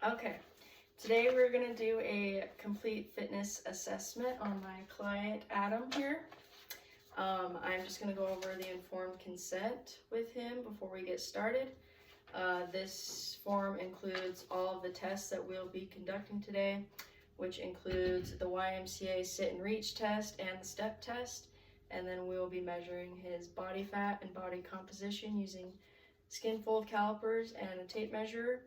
Okay, today we're going to do a complete fitness assessment on my client Adam here. I'm just going to go over the informed consent with him before we get started. This form includes all of the tests that we'll be conducting today, which includes the YMCA sit and reach test and the step test. And then we will be measuring his body fat and body composition using skin fold calipers and a tape measure.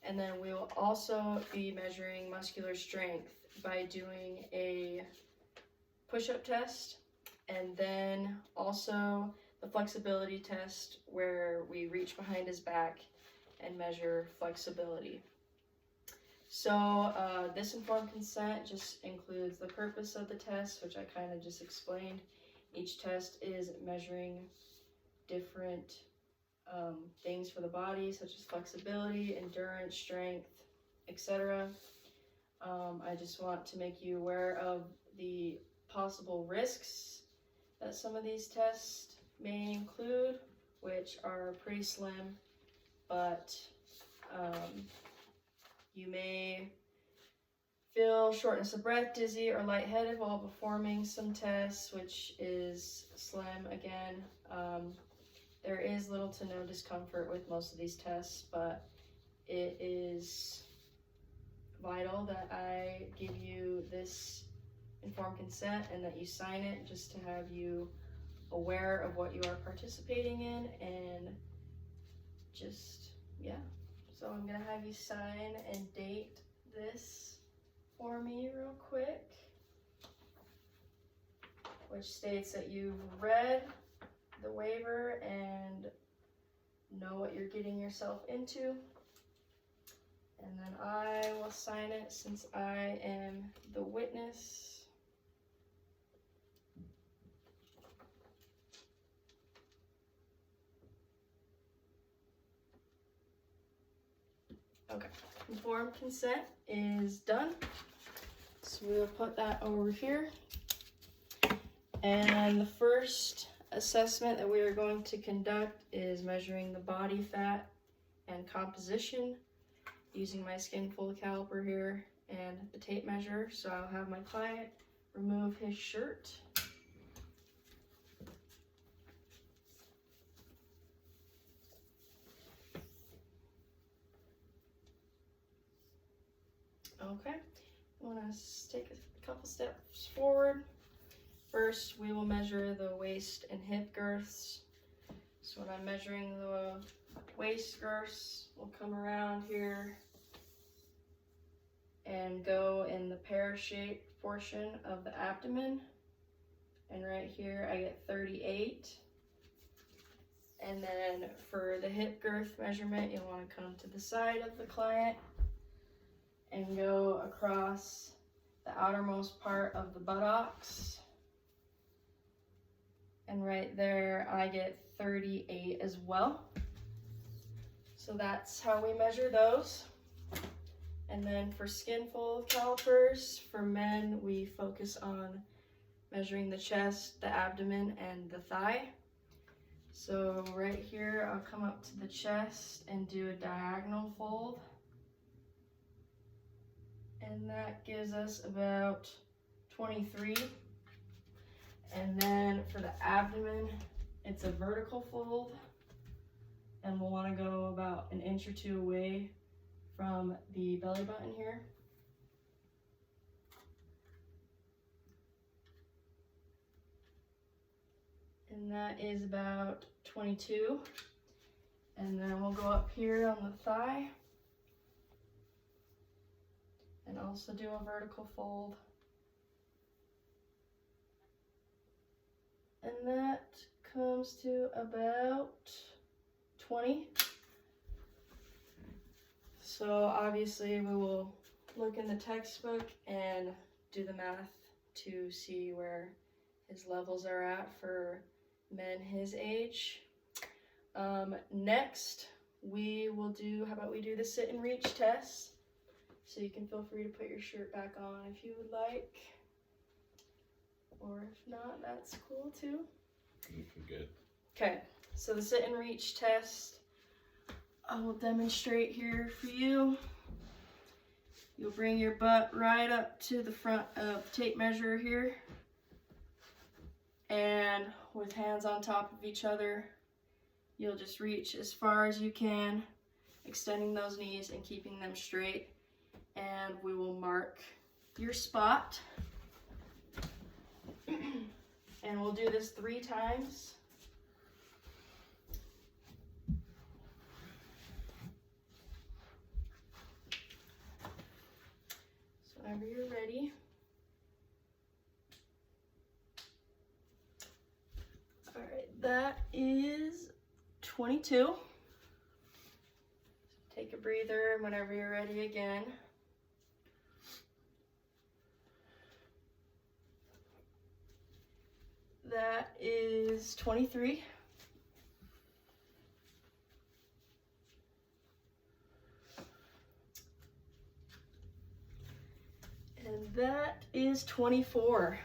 And then we will also be measuring muscular strength by doing a push-up test, and then also the flexibility test where we reach behind his back and measure flexibility. So this informed consent just includes the purpose of the test, which I kind of just explained. Each test is measuring different things for the body, such as flexibility, endurance, strength, etc. I just want to make you aware of the possible risks that some of these tests may include, which are pretty slim, but you may feel shortness of breath, dizzy, or lightheaded while performing some tests, which is slim again. There is little to no discomfort with most of these tests, but it is vital that I give you this informed consent and that you sign it, just to have you aware of what you are participating in. And just, yeah. So I'm gonna have you sign and date this for me real quick, which states that you've read the waiver and know what you're getting yourself into. And then I will sign it since I am the witness. Okay, informed consent is done. So we'll put that over here. And the first assessment that we are going to conduct is measuring the body fat and composition using my skin fold caliper here and the tape measure. So I'll have my client remove his shirt. Okay, I want to take a couple steps forward. First, we will measure the waist and hip girths. So when I'm measuring the waist girths, we'll come around here and go in the pear-shaped portion of the abdomen. And right here, I get 38. And then for the hip girth measurement, you'll want to come to the side of the client and go across the outermost part of the buttocks. And right there, I get 38 as well. So that's how we measure those. And then for skin fold calipers, for men, we focus on measuring the chest, the abdomen, and the thigh. So right here, I'll come up to the chest and do a diagonal fold. And that gives us about 23. And then for the abdomen, it's a vertical fold. And we'll want to go about an inch or two away from the belly button here. And that is about 22. And then we'll go up here on the thigh and also do a vertical fold. And that comes to about 20. So obviously we will look in the textbook and do the math to see where his levels are at for men his age. Next, we will do, how about we do the sit and reach test? So you can feel free to put your shirt back on if you would like. Or if not, that's cool too. Good. Okay, so the sit and reach test, I will demonstrate here for you. You'll bring your butt right up to the front of the tape measure here. And with hands on top of each other, you'll just reach as far as you can, extending those knees and keeping them straight. And we will mark your spot. And we'll do this 3 times. So whenever you're ready. All right, that is 22. Take a breather whenever you're ready again. That is 23. And that is 24.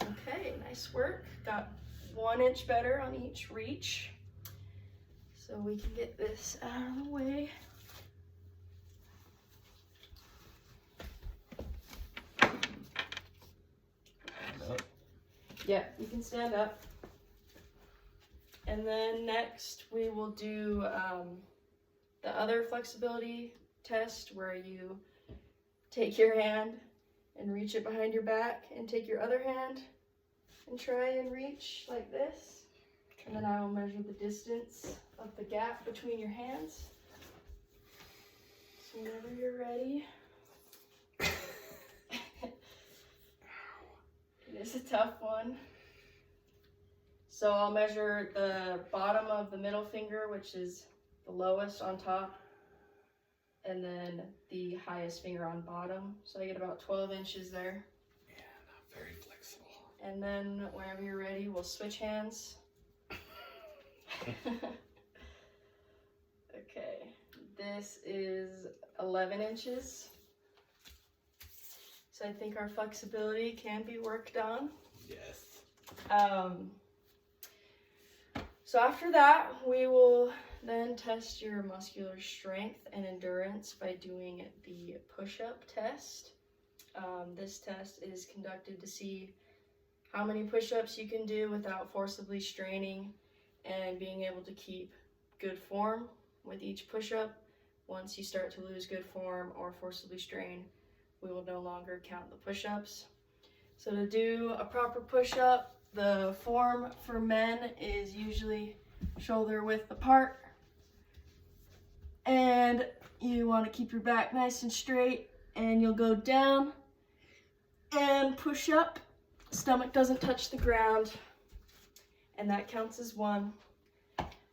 Okay, nice work. Got 1 inch better on each reach. So we can get this out of the way. Yeah, you can stand up. And then next we will do the other flexibility test where you take your hand and reach it behind your back and take your other hand and try and reach like this. And then I will measure the distance of the gap between your hands. So whenever you're ready. It is a tough one. So I'll measure the bottom of the middle finger, which is the lowest on top, and then the highest finger on bottom. So I get about 12 inches there. Yeah, not very flexible. And then whenever you're ready, we'll switch hands. Okay, this is 11 inches. So I think our flexibility can be worked on. Yes. So after that, we will then test your muscular strength and endurance by doing the push-up test. This test is conducted to see how many push-ups you can do without forcibly straining and being able to keep good form with each push-up. Once you start to lose good form or forcibly strain, we will no longer count the push-ups. So to do a proper push-up, the form for men is usually shoulder width apart. And you want to keep your back nice and straight, and you'll go down and push up. Stomach doesn't touch the ground, and that counts as 1.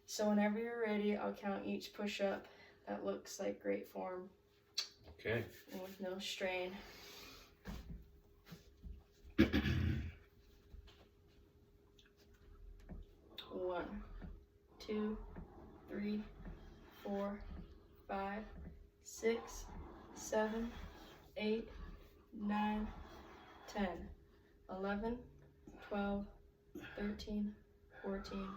So whenever you're ready, I'll count each push-up. That looks like great form. Okay. And with no strain. 1, 2, 3, 4, 5, 6, 7, 8, 9, 10, 11, 12, 13, 14,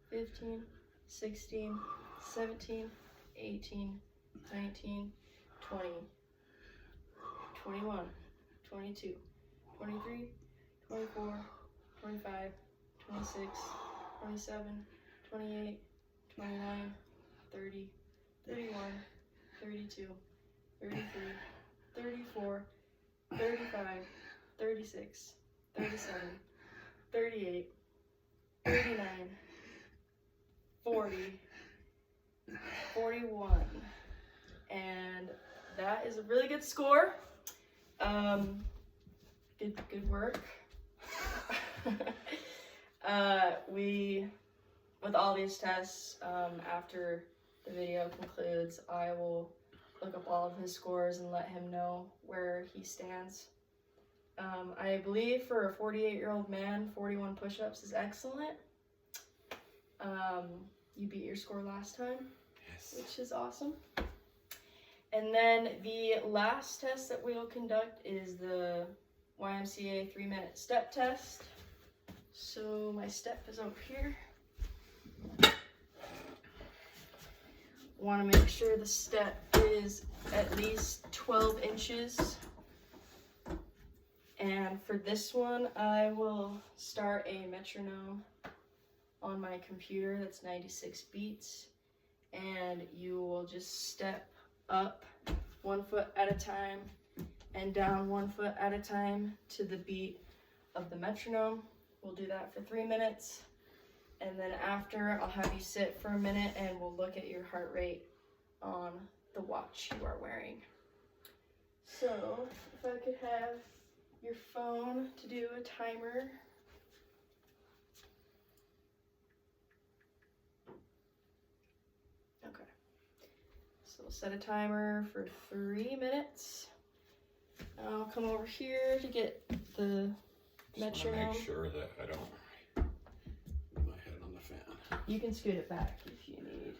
15, 16, 17, 18, 19, 20, 21, 22, 23, 24, 25, 26, 27, 28, 29, 30, 31, 32, 33, 34, 35, 36, 37, 38, 39, 40, 41, and that is a really good score. Good work. With all these tests, after the video concludes, I will look up all of his scores and let him know where he stands. I believe for a 48-year-old man, 41 push-ups is excellent. You beat your score last time, Yes. which is awesome. And then the last test that we will conduct is the YMCA 3-minute step test. So my step is over here. Want to make sure the step is at least 12 inches. And for this one, I will start a metronome on my computer that's 96 beats. And you will just step up 1 foot at a time and down 1 foot at a time to the beat of the metronome. We'll do that for 3 minutes. And then after, I'll have you sit for a minute and we'll look at your heart rate on the watch you are wearing. So, if I could have your phone to do a timer. Okay. So we'll set a timer for 3 minutes. I'll come over here to get the Just wanna metronome. make sure that I don't put my head on the fan. You can scoot it back if you need.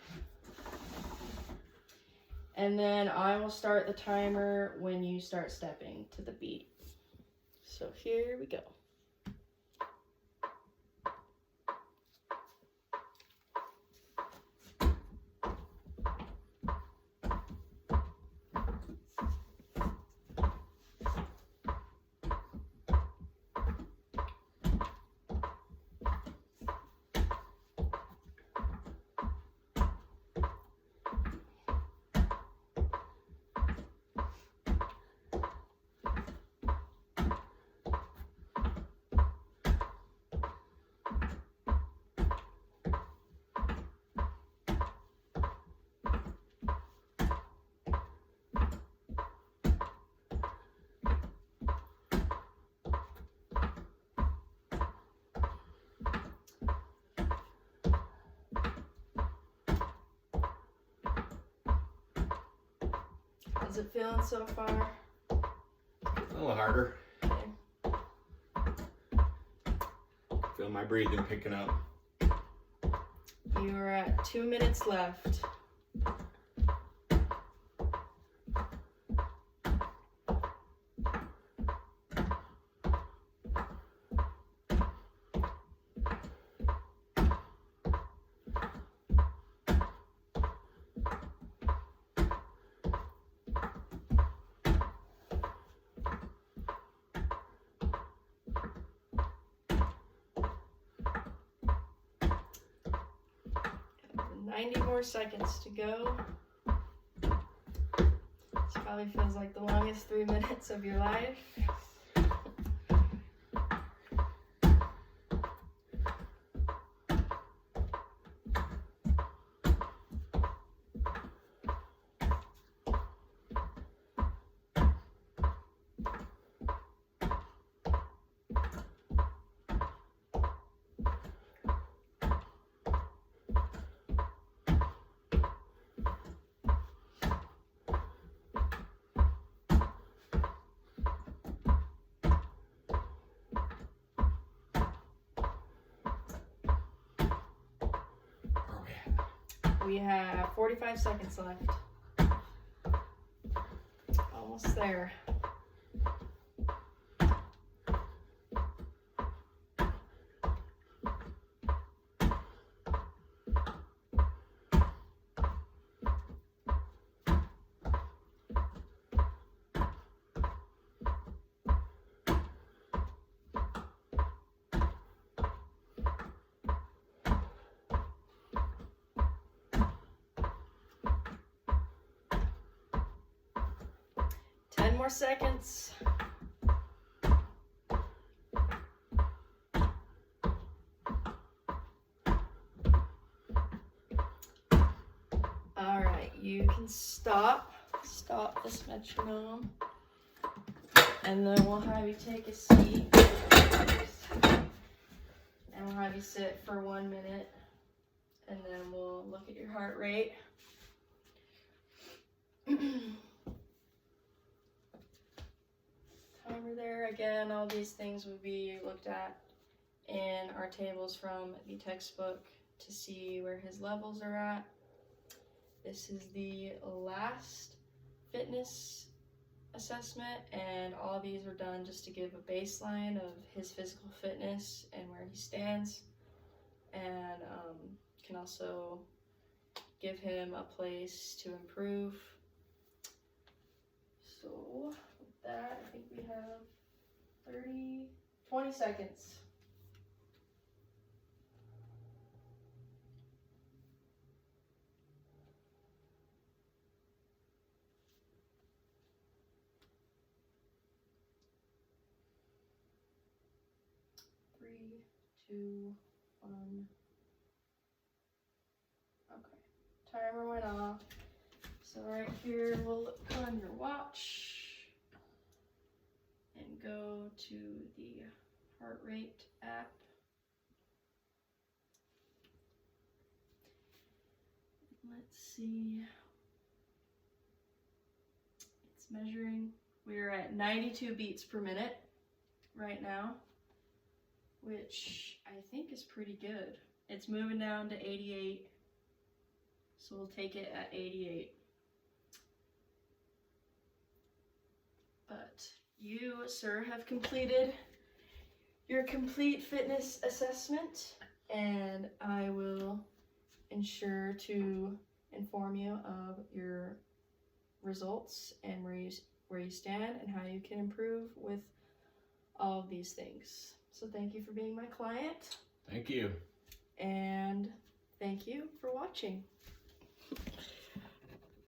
And then I will start the timer when you start stepping to the beat. So here we go. How's it feeling so far? A little harder. Okay. Feel my breathing picking up. You are at 2 minutes left. And 90 more seconds to go. This probably feels like the longest 3 minutes of your life. We have 45 seconds left. Almost there. More seconds. All right, you can stop this metronome, and then we'll have you take a seat, and we'll have you sit for 1 minute, and then we'll look at your heart rate. Timer there. Again, all these things will be looked at in our tables from the textbook to see where his levels are at. This is the last fitness assessment, and all these are done just to give a baseline of his physical fitness and where he stands, and can also give him a place to improve So with that, I think we have 20 seconds. Three, two, one. Okay. Timer went off. So right here, we'll look on your watch and go to the heart rate app. Let's see. It's measuring. We're at 92 beats per minute right now, which I think is pretty good. It's moving down to 88, so we'll take it at 88. But you, sir, have completed your complete fitness assessment, and I will ensure to inform you of your results and where you stand and how you can improve with all of these things. So thank you for being my client, Thank you. and thank you for watching.